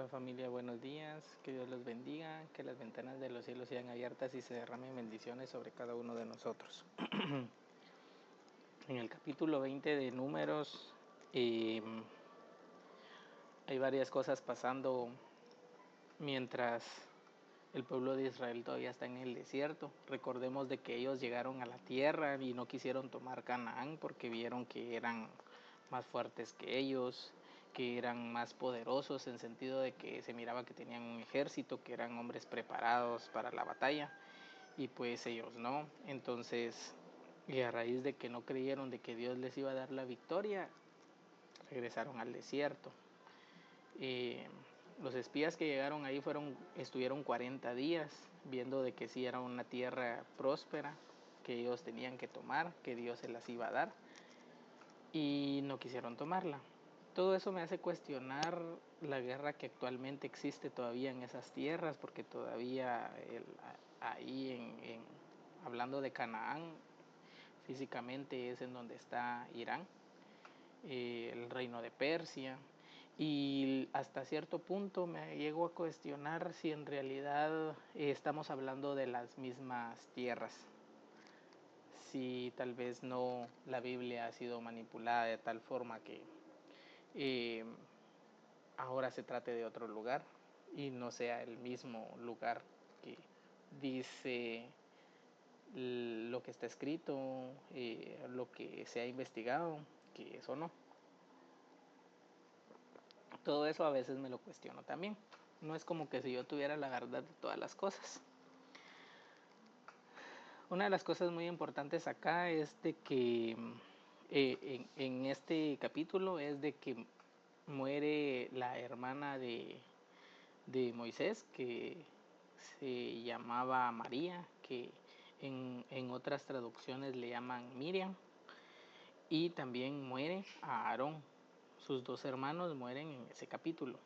Hola familia, buenos días, que Dios los bendiga, que las ventanas de los cielos sean abiertas y se derramen bendiciones sobre cada uno de nosotros. En el capítulo 20 de Números hay varias cosas pasando mientras el pueblo de Israel todavía está en el desierto. Recordemos de que ellos llegaron a la tierra y no quisieron tomar Canaán porque vieron que eran más fuertes que ellos, que eran más poderosos en sentido de que se miraba que tenían un ejército, que eran hombres preparados para la batalla, y pues ellos no. Entonces, y a raíz de que no creyeron de que Dios les iba a dar la victoria, regresaron al desierto. Los espías que llegaron ahí estuvieron 40 días viendo de que sí era una tierra próspera que ellos tenían que tomar, que Dios se las iba a dar, y no quisieron tomarla. Todo eso me hace cuestionar la guerra que actualmente existe todavía en esas tierras, porque todavía ahí hablando de Canaán, físicamente es en donde está Irán, el reino de Persia, y hasta cierto punto me llego a cuestionar si en realidad estamos hablando de las mismas tierras, si tal vez no la Biblia ha sido manipulada de tal forma que ahora se trate de otro lugar y no sea el mismo lugar que dice lo que está escrito, lo que se ha investigado, que eso no. Todo eso a veces me lo cuestiono también. No es como que si yo tuviera la verdad de todas las cosas. Una de las cosas muy importantes acá es de que en este capítulo es de que muere la hermana de Moisés, que se llamaba María, que en otras traducciones le llaman Miriam, y también muere a Aarón. Sus dos hermanos mueren en ese capítulo.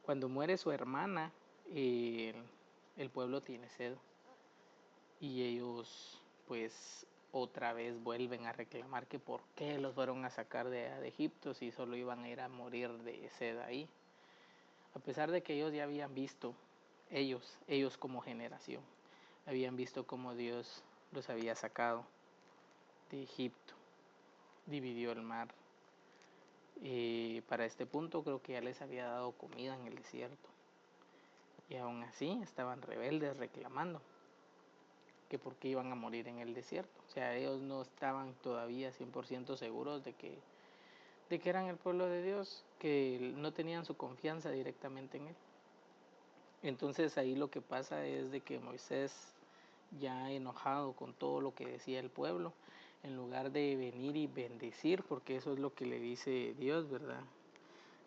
Cuando muere su hermana, el pueblo tiene sed y ellos pues otra vez vuelven a reclamar que por qué los fueron a sacar de Egipto si solo iban a ir a morir de sed ahí, a pesar de que ellos ya habían visto, ellos como generación, habían visto cómo Dios los había sacado de Egipto, dividió el mar. Para este punto creo que ya les había dado comida en el desierto. Y aún así estaban rebeldes reclamando que por qué iban a morir en el desierto. O sea, ellos no estaban todavía 100% seguros de que eran el pueblo de Dios, que no tenían su confianza directamente en él. Entonces ahí lo que pasa es de que Moisés, ya enojado con todo lo que decía el pueblo, en lugar de venir y bendecir, porque eso es lo que le dice Dios, ¿verdad?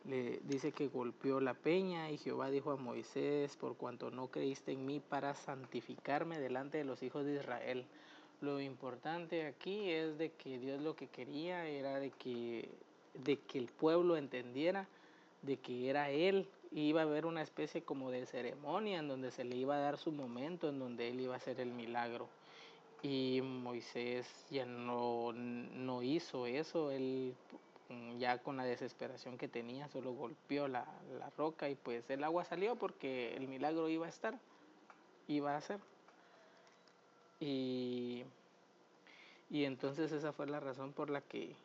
Le dice que golpeó la peña y Jehová dijo a Moisés: por cuanto no creíste en mí para santificarme delante de los hijos de Israel. Lo importante aquí es de que Dios lo que quería era de que el pueblo entendiera de que era él, iba a haber una especie como de ceremonia en donde se le iba a dar su momento, en donde él iba a hacer el milagro. Y Moisés ya no hizo eso. Él, ya con la desesperación que tenía, solo golpeó la roca y pues el agua salió porque el milagro iba a ser. Y entonces esa fue la razón por la que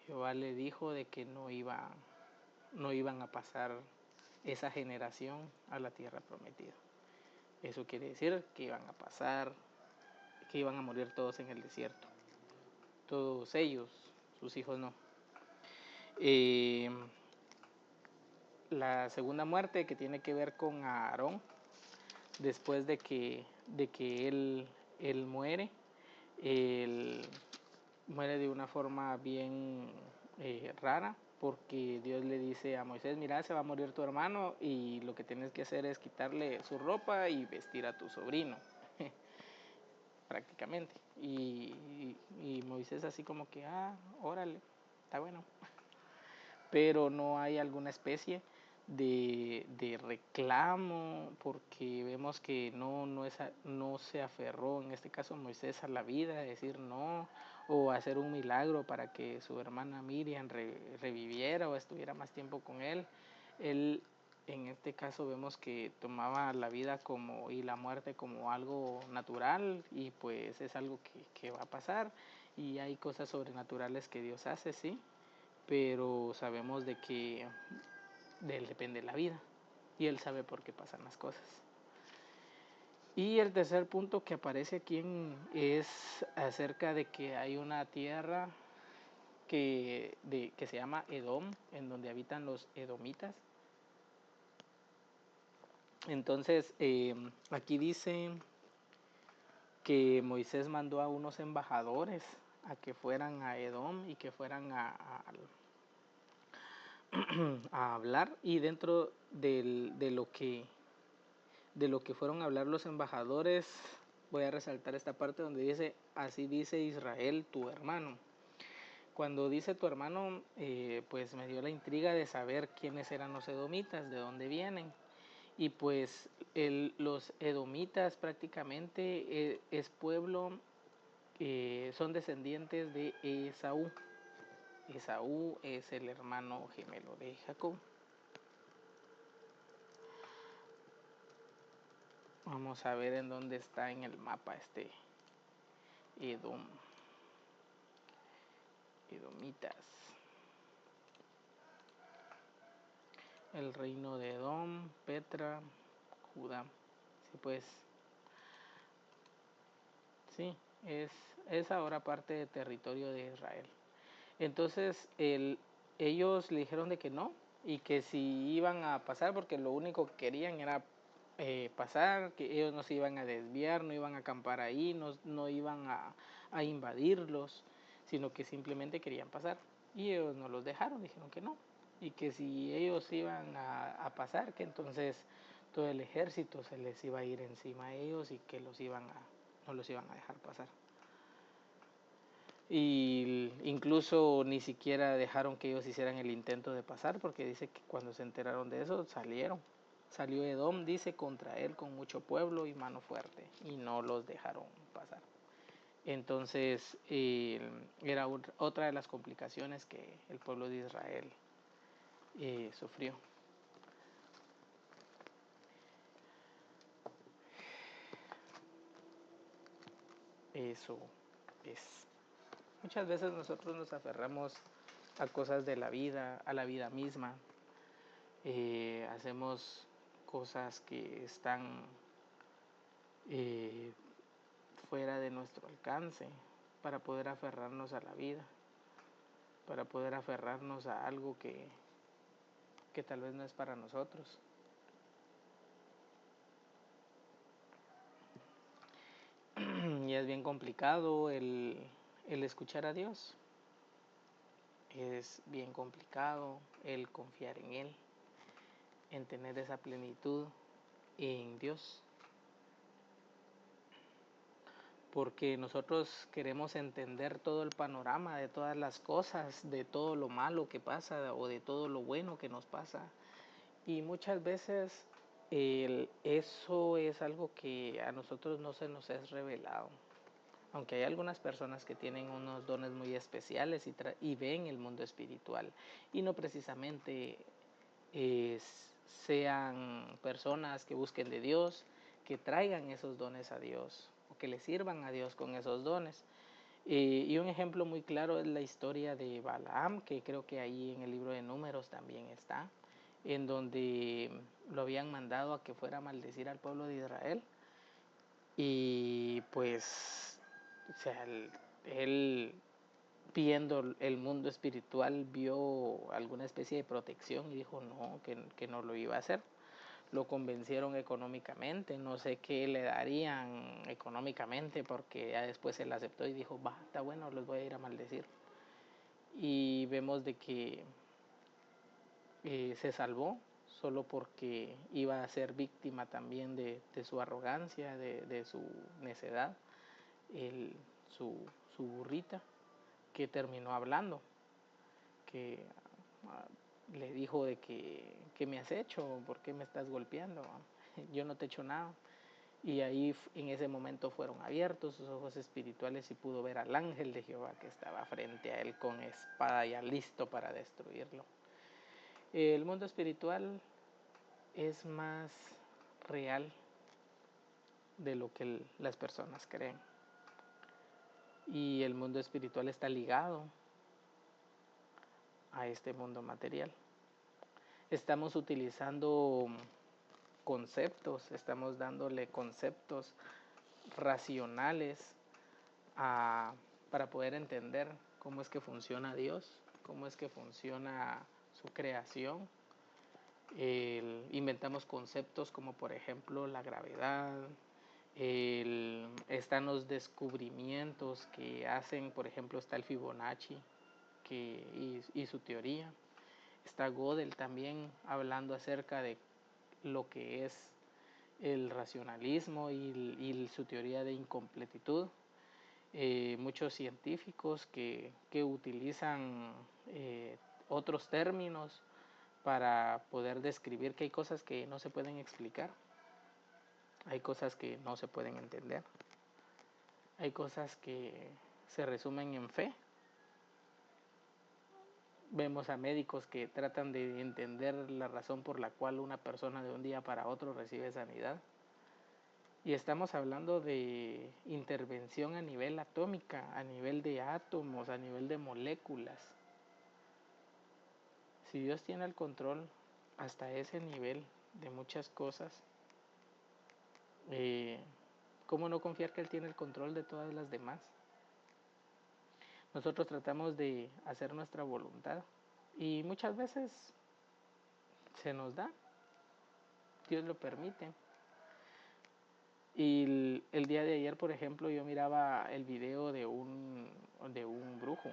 Jehová le dijo de que no iban a pasar esa generación a la tierra prometida. Eso quiere decir que iban a pasar, que iban a morir todos en el desierto. Todos ellos, sus hijos no. La segunda muerte, que tiene que ver con Aarón, después de que él muere, él muere de una forma bien rara, porque Dios le dice a Moisés: mira, se va a morir tu hermano y lo que tienes que hacer es quitarle su ropa y vestir a tu sobrino. Prácticamente. Y Moisés así como que, órale, está bueno. Pero no hay alguna especie de reclamo, porque vemos que no se aferró, en este caso Moisés, a la vida, a decir no, o hacer un milagro para que su hermana Miriam reviviera o estuviera más tiempo con él. Él en este caso vemos que tomaba la vida como y la muerte como algo natural y pues es algo que va a pasar y hay cosas sobrenaturales que Dios hace, sí, pero sabemos de que de Él depende la vida y Él sabe por qué pasan las cosas. Y el tercer punto que aparece aquí es acerca de que hay una tierra que se llama Edom, en donde habitan los edomitas. Entonces, aquí dice que Moisés mandó a unos embajadores a que fueran a Edom y que fueran a hablar, y dentro de lo que fueron a hablar los embajadores, voy a resaltar esta parte donde dice: así dice Israel, tu hermano. Cuando dice tu hermano, pues me dio la intriga de saber quiénes eran los edomitas, de dónde vienen. Y pues los edomitas prácticamente es pueblo, son descendientes de Esaú. Esaú es el hermano gemelo de Jacob. Vamos a ver en dónde está en el mapa este Edom. Edomitas. El reino de Edom, Petra, Judá. Sí, pues. Sí, es ahora parte del territorio de Israel. Entonces ellos le dijeron de que no, y que si iban a pasar, porque lo único que querían era pasar, que ellos no se iban a desviar, no iban a acampar ahí, no iban a invadirlos, sino que simplemente querían pasar. Y ellos no los dejaron, dijeron que no, y que si ellos iban a pasar, que entonces todo el ejército se les iba a ir encima a ellos y que no los iban a dejar pasar. Y incluso ni siquiera dejaron que ellos hicieran el intento de pasar, porque dice que cuando se enteraron de eso salió Edom, dice, contra él con mucho pueblo y mano fuerte, y no los dejaron pasar. Entonces era otra de las complicaciones que el pueblo de Israel sufrió. Eso es. Muchas veces nosotros nos aferramos a cosas de la vida, a la vida misma. Hacemos cosas que están fuera de nuestro alcance para poder aferrarnos a la vida, para poder aferrarnos a algo que tal vez no es para nosotros. Y es bien complicado el escuchar a Dios. Es bien complicado el confiar en Él, en tener esa plenitud en Dios. Porque nosotros queremos entender todo el panorama de todas las cosas, de todo lo malo que pasa o de todo lo bueno que nos pasa. Y muchas veces eso es algo que a nosotros no se nos es revelado. Aunque hay algunas personas que tienen unos dones muy especiales y ven el mundo espiritual. Y no precisamente sean personas que busquen de Dios, que traigan esos dones a Dios o que le sirvan a Dios con esos dones. Y un ejemplo muy claro es la historia de Balaam, que creo que ahí en el libro de Números también está, en donde lo habían mandado a que fuera a maldecir al pueblo de Israel. Y pues, o sea, él viendo el mundo espiritual vio alguna especie de protección y dijo no, que no lo iba a hacer. Lo convencieron económicamente, no sé qué le darían económicamente, porque ya después él aceptó y dijo, va, está bueno, los voy a ir a maldecir. Y vemos de que se salvó solo porque iba a ser víctima también de su arrogancia, de su necedad, su burrita, que terminó hablando, que le dijo de que ¿qué me has hecho? ¿Por qué me estás golpeando? Yo no te he hecho nada. Y ahí en ese momento fueron abiertos sus ojos espirituales y pudo ver al ángel de Jehová que estaba frente a él con espada ya listo para destruirlo. El mundo espiritual es más real de lo que las personas creen. Y el mundo espiritual está ligado a este mundo material. Estamos utilizando conceptos, estamos dándole conceptos racionales para poder entender cómo es que funciona Dios, cómo es que funciona su creación. Inventamos conceptos como por ejemplo la gravedad, están los descubrimientos que hacen, por ejemplo está el Fibonacci y su teoría. Está Gödel también hablando acerca de lo que es el racionalismo y su teoría de incompletitud. Muchos científicos que utilizan otros términos para poder describir que hay cosas que no se pueden explicar, hay cosas que no se pueden entender, hay cosas que se resumen en fe. Vemos a médicos que tratan de entender la razón por la cual una persona de un día para otro recibe sanidad. Y estamos hablando de intervención a nivel atómica, a nivel de átomos, a nivel de moléculas. Si Dios tiene el control hasta ese nivel de muchas cosas, ¿cómo no confiar que Él tiene el control de todas las demás? Nosotros tratamos de hacer nuestra voluntad y muchas veces se nos da, Dios lo permite. Y el día de ayer, por ejemplo, yo miraba el video de un brujo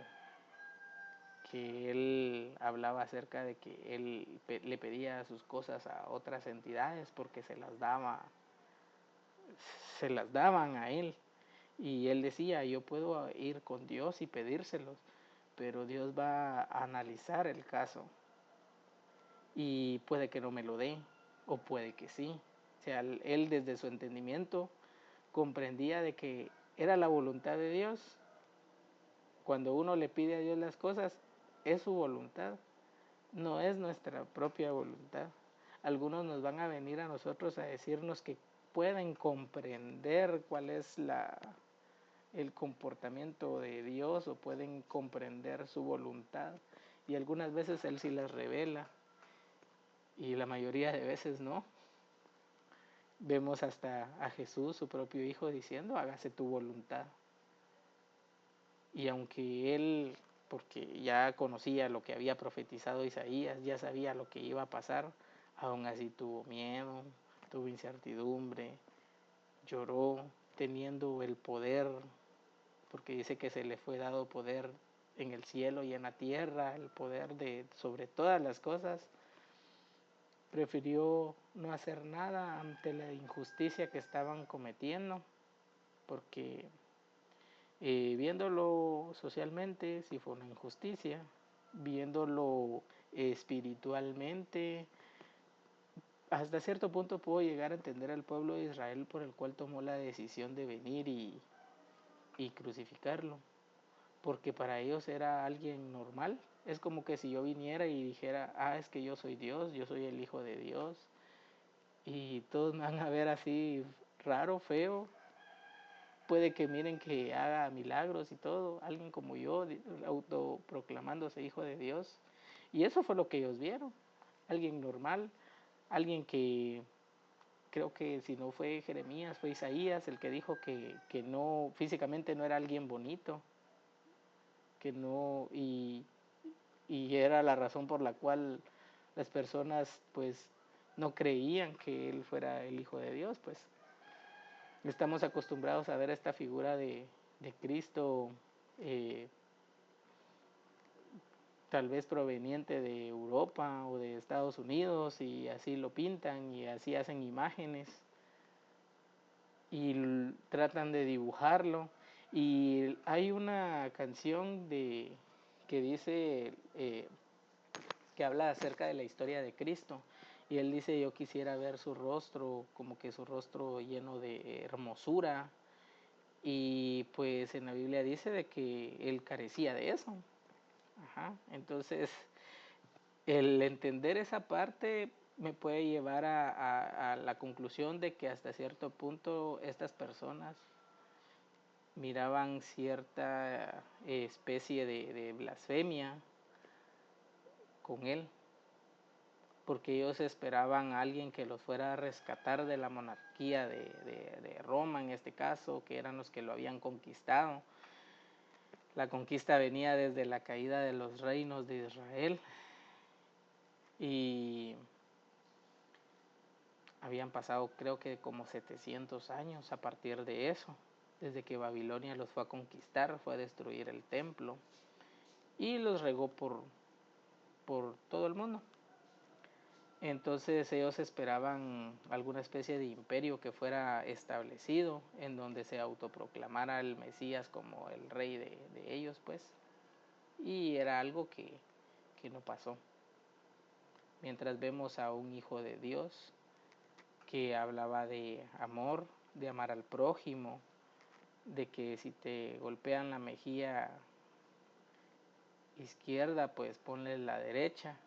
que él hablaba acerca de que él le pedía sus cosas a otras entidades porque se las daban a él. Y él decía, yo puedo ir con Dios y pedírselos, pero Dios va a analizar el caso y puede que no me lo dé, o puede que sí. O sea, él desde su entendimiento comprendía de que era la voluntad de Dios. Cuando uno le pide a Dios las cosas, es su voluntad, no es nuestra propia voluntad. Algunos nos van a venir a nosotros a decirnos que pueden comprender cuál es el comportamiento de Dios o pueden comprender su voluntad. Y algunas veces Él sí las revela y la mayoría de veces no. Vemos hasta a Jesús, su propio Hijo, diciendo, hágase tu voluntad. Y aunque Él, porque ya conocía lo que había profetizado Isaías, ya sabía lo que iba a pasar, aún así tuvo miedo, tuvo incertidumbre, lloró, teniendo el poder, porque dice que se le fue dado poder en el cielo y en la tierra, el poder de sobre todas las cosas. Prefirió no hacer nada ante la injusticia que estaban cometiendo, porque viéndolo socialmente, si fue una injusticia, viéndolo espiritualmente, hasta cierto punto puedo llegar a entender al pueblo de Israel por el cual tomó la decisión de venir y crucificarlo, porque para ellos era alguien normal. Es como que si yo viniera y dijera, es que yo soy Dios, yo soy el Hijo de Dios, y todos me van a ver así raro, feo. Puede que miren que haga milagros y todo, alguien como yo, autoproclamándose Hijo de Dios. Y eso fue lo que ellos vieron, alguien normal, alguien que creo que si no fue Jeremías, fue Isaías el que dijo que no, físicamente no era alguien bonito, que no, y era la razón por la cual las personas pues no creían que él fuera el Hijo de Dios. Pues estamos acostumbrados a ver esta figura de Cristo, tal vez proveniente de Europa o de Estados Unidos, y así lo pintan y así hacen imágenes y tratan de dibujarlo. Y hay una canción que dice, que habla acerca de la historia de Cristo, y él dice, yo quisiera ver su rostro, como que su rostro lleno de hermosura, y pues en la Biblia dice de que él carecía de eso. Entonces el entender esa parte me puede llevar a la conclusión de que hasta cierto punto estas personas miraban cierta especie de blasfemia con él, porque ellos esperaban a alguien que los fuera a rescatar de la monarquía de Roma, en este caso, que eran los que lo habían conquistado. La conquista venía desde la caída de los reinos de Israel y habían pasado creo que como 700 años a partir de eso, desde que Babilonia los fue a conquistar, fue a destruir el templo y los regó por todo el mundo. Entonces ellos esperaban alguna especie de imperio que fuera establecido, en donde se autoproclamara el Mesías como el rey de ellos, pues. Y era algo que no pasó. Mientras vemos a un hijo de Dios que hablaba de amor, de amar al prójimo, de que si te golpean la mejilla izquierda, pues ponle la derecha.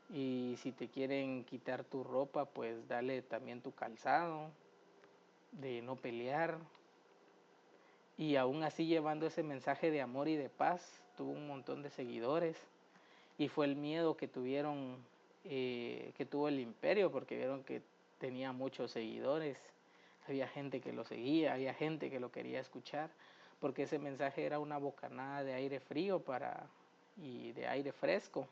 Y si te quieren quitar tu ropa, pues dale también tu calzado, de no pelear. Y aún así llevando ese mensaje de amor y de paz, tuvo un montón de seguidores. Y fue el miedo que tuvieron, que tuvo el imperio, porque vieron que tenía muchos seguidores. Había gente que lo seguía, había gente que lo quería escuchar, porque ese mensaje era una bocanada de aire frío y de aire fresco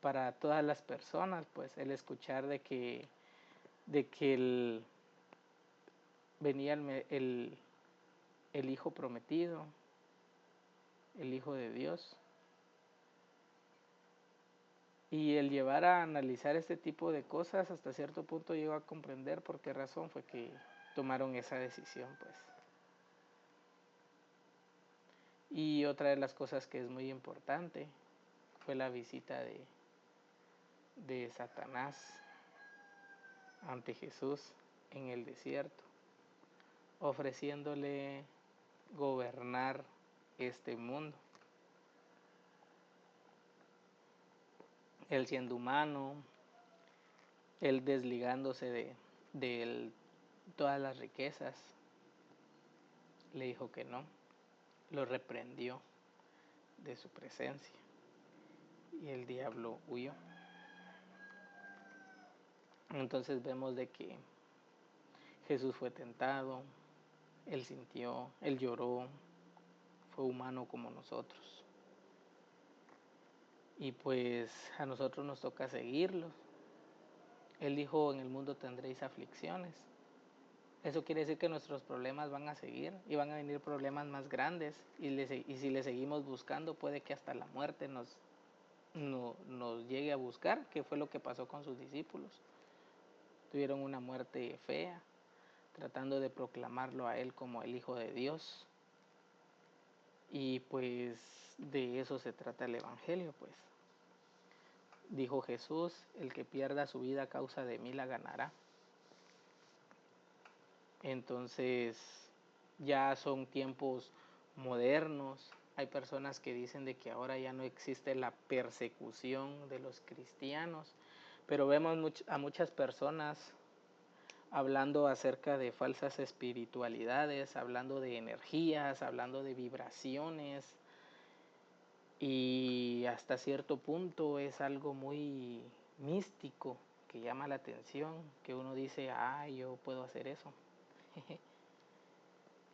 para todas las personas, pues el escuchar de que venía el Hijo prometido, el Hijo de Dios, y el llevar a analizar este tipo de cosas hasta cierto punto llegó a comprender por qué razón fue que tomaron esa decisión, pues. Y otra de las cosas que es muy importante fue la visita de Satanás ante Jesús en el desierto, ofreciéndole gobernar este mundo. Él siendo humano, él desligándose de todas las riquezas, le dijo que no, lo reprendió de su presencia y el diablo huyó. Entonces vemos de que Jesús fue tentado, él sintió, él lloró, fue humano como nosotros. Y pues a nosotros nos toca seguirlo. Él dijo, en el mundo tendréis aflicciones. Eso quiere decir que nuestros problemas van a seguir y van a venir problemas más grandes. Y si le seguimos buscando, puede que hasta la muerte nos llegue a buscar, que fue lo que pasó con sus discípulos. Tuvieron una muerte fea, tratando de proclamarlo a él como el Hijo de Dios. Y pues de eso se trata el Evangelio, pues. Dijo Jesús, el que pierda su vida a causa de mí la ganará. Entonces ya son tiempos modernos. Hay personas que dicen de que ahora ya no existe la persecución de los cristianos, pero vemos a muchas personas hablando acerca de falsas espiritualidades, hablando de energías, hablando de vibraciones, y hasta cierto punto es algo muy místico que llama la atención, que uno dice, yo puedo hacer eso.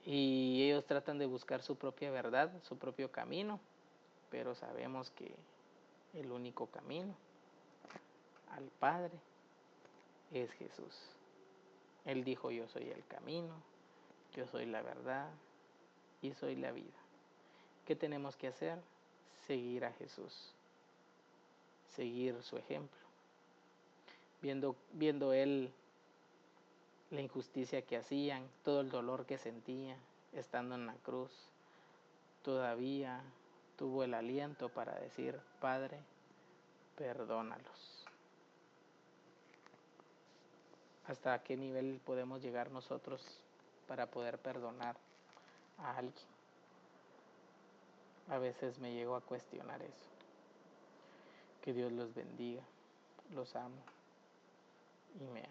Y ellos tratan de buscar su propia verdad, su propio camino, pero sabemos que el único camino al Padre es Jesús. Él dijo, yo soy el camino, yo soy la verdad y soy la vida. ¿Qué tenemos que hacer? Seguir a Jesús, seguir su ejemplo. Viendo él la injusticia que hacían, todo el dolor que sentía estando en la cruz, todavía tuvo el aliento para decir, Padre, perdónalos. ¿Hasta qué nivel podemos llegar nosotros para poder perdonar a alguien? A veces me llego a cuestionar eso. Que Dios los bendiga. Los amo. y me